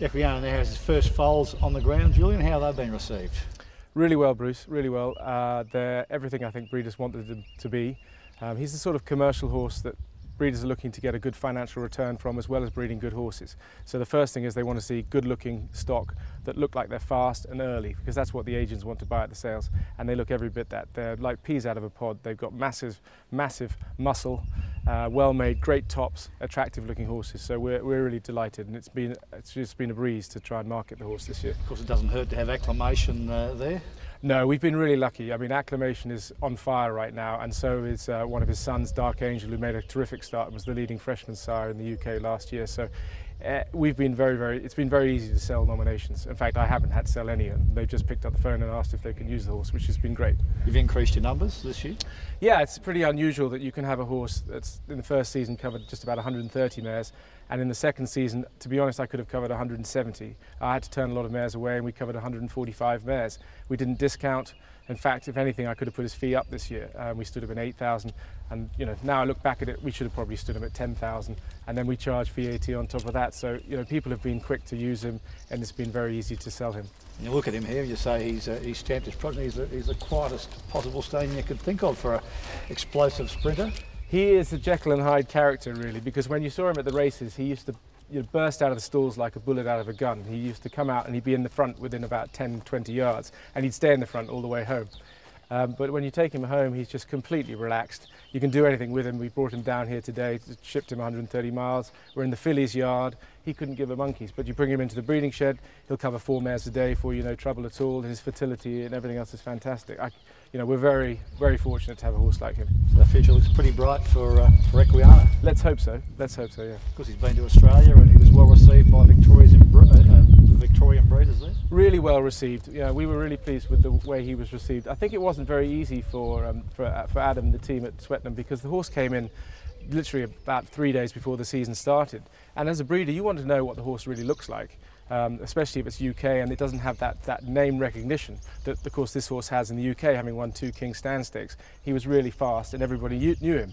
Equiano now has his first foals on the ground. Julian, how have they been received? Really well, Bruce, really well. They're everything I think breeders wanted them to be. He's the sort of commercial horse that breeders are looking to get a good financial return from, as well as breeding good horses. So the first thing is they want to see good looking stock that look like they're fast and early, because that's what the agents want to buy at the sales, and they look every bit that. They're like peas out of a pod. They've got massive muscle, well made, great tops, attractive looking horses. So we're really delighted, and it's just been a breeze to try and market the horse this year. Of course, it doesn't hurt to have acclimation there. No, we've been really lucky. I mean, Acclamation is on fire right now, and so is one of his sons, Dark Angel, who made a terrific start and was the leading freshman sire in the UK last year. So we've been it's been very easy to sell nominations. In fact, I haven't had to sell any, and they've just picked up the phone and asked if they can use the horse, which has been great. You've increased your numbers this year? Yeah, it's pretty unusual that you can have a horse that's in the first season covered just about 130 mares, and in the second season, to be honest, I could have covered 170. I had to turn a lot of mares away, and we covered 145 mares. We didn't discount. In fact, if anything, I could have put his fee up this year. We stood him at 8,000, and now I look back at it, we should have probably stood him at 10,000, and then we charge VAT on top of that. So people have been quick to use him, and it's been very easy to sell him. And you look at him here, you say he's stamped his progeny. He's the quietest possible stallion you could think of for an explosive sprinter. He is a Jekyll and Hyde character, really, because when you saw him at the races, he used to burst out of the stalls like a bullet out of a gun. He used to come out and he'd be in the front within about 10-20 yards, and he'd stay in the front all the way home. But when you take him home, he's just completely relaxed. You can do anything with him. We brought him down here today, shipped him 130 miles. We're in the fillies yard. He couldn't give a monkey's, but you bring him into the breeding shed, he'll cover 4 mares a day for no trouble at all. His fertility and everything else is fantastic. We're very, very fortunate to have a horse like him. The future looks pretty bright for Equiano. Let's hope so. Let's hope so, yeah. Of course, he's been to Australia and he was well received by Victorian breeders there. Really well received. Yeah, we were really pleased with the way he was received. I think it wasn't very easy for Adam and the team at Swettenham, because the horse came in literally about 3 days before the season started. And as a breeder, you want to know what the horse really looks like, especially if it's UK and it doesn't have that name recognition that, of course, this horse has in the UK, having won 2 King Stand Stakes. He was really fast and everybody knew him.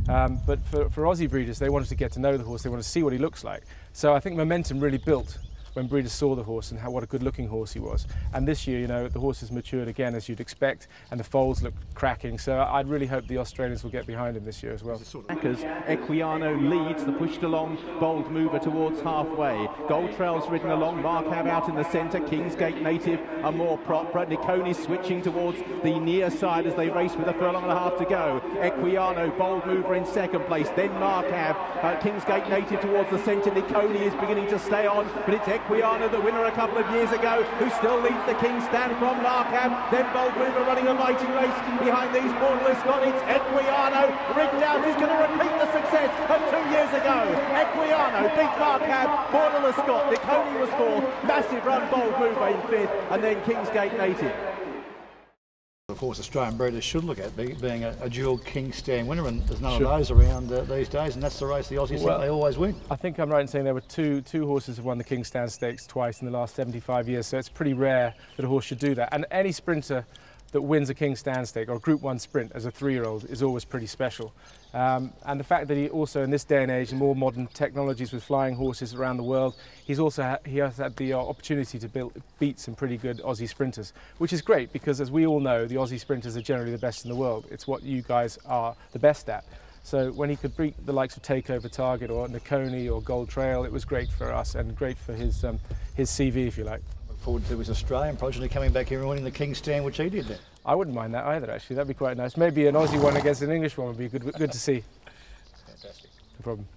But for Aussie breeders, they wanted to get to know the horse, they wanted to see what he looks like. So I think momentum really built when breeders saw the horse and what a good looking horse he was. And this year, the horse has matured again, as you'd expect, and the foals look cracking. So I'd really hope the Australians will get behind him this year as well. Equiano leads the pushed along Bold Mover towards halfway. Gold Trail's ridden along, Markham out in the centre, Kingsgate Native a more prop. Niconi switching towards the near side as they race with a furlong and a half to go. Equiano, Bold Mover in second place, then Markham, Kingsgate Native towards the centre. Niconi is beginning to stay on, but it's Equiano, the winner a couple of years ago, who still leads the King Stand from Markham. Then Bold Mover running a mighty race behind these Borderless Scott. It's Equiano, ridden out, is going to repeat the success of 2 years ago. Equiano beat Markham, Borderless Scott. Niconi was 4th, massive run, Bold Mover in 5th, and then Kingsgate Native. Of course, Australian breeders should look at being a dual King Stand winner, and there's none of those around these days, and that's the race the Aussies think they always win. I think I'm right in saying there were two horses who won the King Stand Stakes twice in the last 75 years, so it's pretty rare that a horse should do that. And any sprinter that wins a King Stand Stake or a Group 1 sprint as a 3-year-old is always pretty special. And the fact that he also, in this day and age, and more modern technologies with flying horses around the world, he has had the opportunity to beat some pretty good Aussie sprinters, which is great because, as we all know, the Aussie sprinters are generally the best in the world. It's what you guys are the best at. So when he could beat the likes of Takeover Target or Niconi or Gold Trail, it was great for us and great for his CV, if you like. Forward to his Australian progeny coming back here and winning the King Stand, which he did there. I wouldn't mind that either, actually. That'd be quite nice. Maybe an Aussie one against an English one would be good to see. Fantastic. No problem.